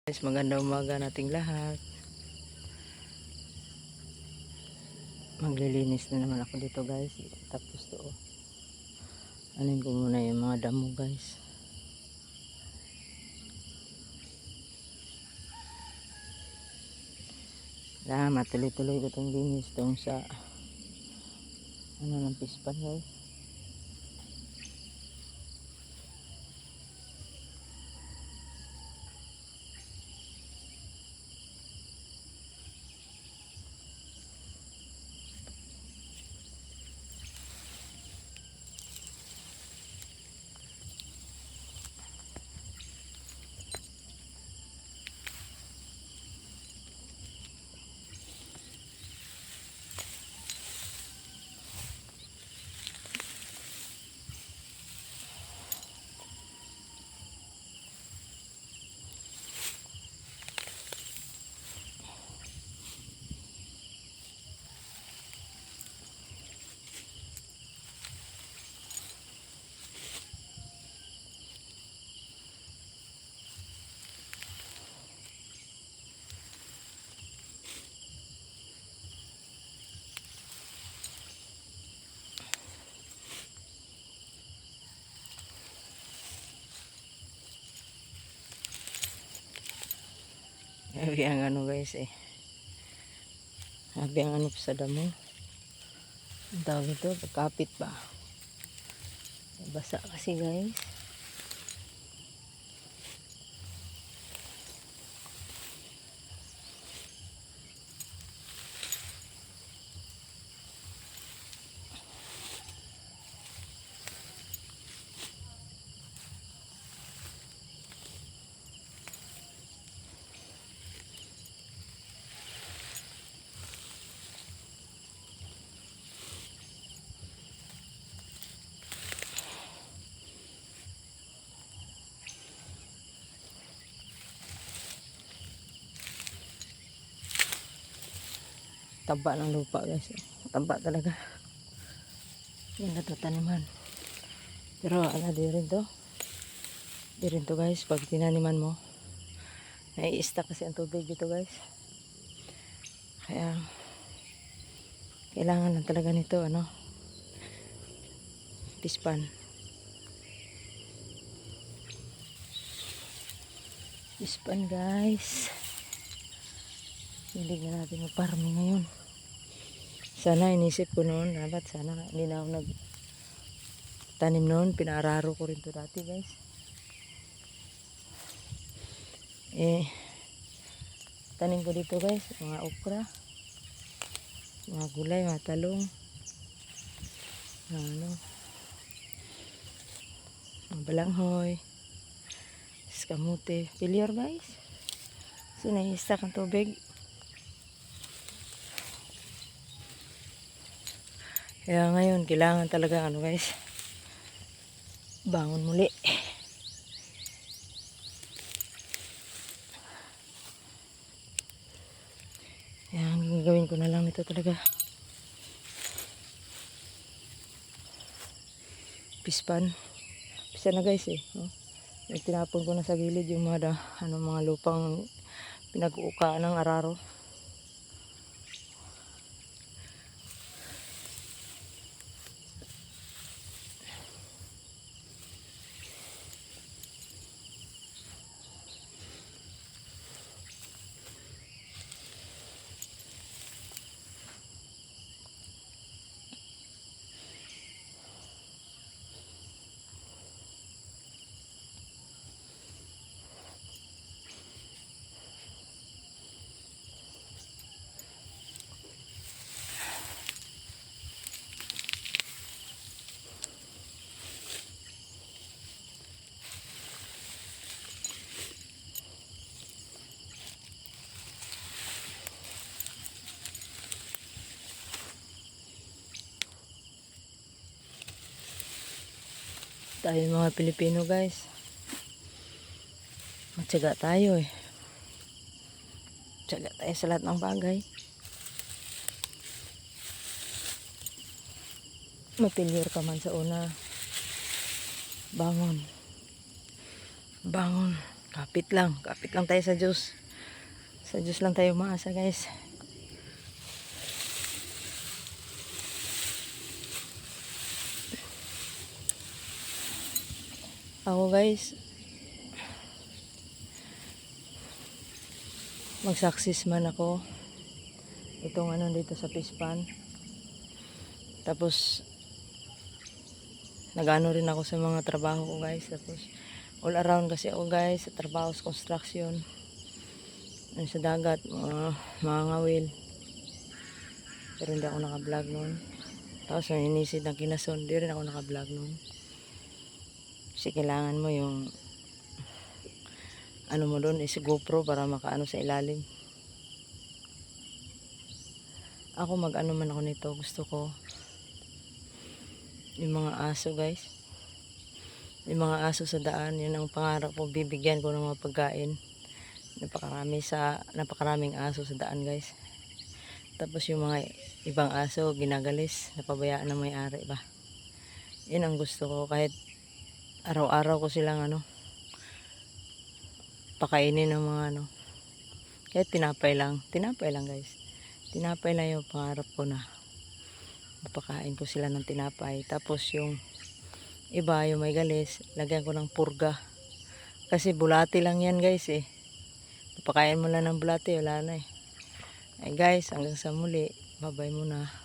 Guys, magandang umaga nating lahat. Maglilinis na naman ako dito guys. Tapos to, anin ko muna yung mga damo guys. Matuloy-tuloy ko itong linis tong sa ng pispan guys. Sabi ang ano guys sabi ang ano sa damo. Ang tawag ito, pagkapit ba? Basa kasi guys. Taba ng lupa guys. Taba talaga. Yung natutaniman. Pero ano di rin to. Di rin to guys. Pag tinaniman mo. Nai-stack kasi ang tubig dito guys. Kaya kailangan lang talaga nito pispan. Pispan guys. Hilig na natin mag-farming ngayon. Sana inisip ko noon, dapat sana hindi na ako nagtanim noon. Pinaararo ko rin to dati guys. Tanim ko dito guys, mga okra, mga gulay, mga talong, mga balanghoy, kamote, pilyar guys. So nai-stack ang tubig. Kaya ngayon, kailangan talaga guys, bangon muli. Kaya ang gagawin ko na lang nito talaga. Pispan. Pispan na guys tinapon ko na sa gilid yung mga mga lupang pinag-uukaan ng araro. Tayo mga Pilipino guys, matyaga tayo tyaga tayo sa lahat ng bagay. Mapilyar ka man sa una, bangon Kapit lang tayo sa Diyos. Sa Diyos lang tayo umaasa guys. Ako guys, mag-success man ako. Itong ano dito sa Pispan. Tapos, nag-ano rin ako sa mga trabaho ko guys. Tapos, all around kasi ako guys, sa trabaho sa construction. Sa dagat, mga ngawil. Pero hindi ako naka-vlog noon. Tapos, may inisid ng Kinason, hindi rin ako naka-vlog noon. Kasi kailangan mo yung ano mo doon is GoPro para makaano sa ilalim. Ako mag-ano man ako nito, gusto ko yung mga aso guys. Yung mga aso sa daan, yun ang pangarap ko, bibigyan ko ng mga pagkain. Napakaraming aso sa daan guys. Tapos yung mga ibang aso ginagalis, napabayaan ng may-ari ba. Yun ang gusto ko, kahit araw-araw ko silang pakainin ng mga kahit tinapay lang guys. Tinapay lang yung pangarap ko na mapakain ko sila ng tinapay. Tapos yung iba, yung may galis, lagyan ko ng purga. Kasi bulati lang yan guys eh. Papakain mo lang ng bulati, wala na eh. Ay guys, hanggang sa muli. Bye-bye muna.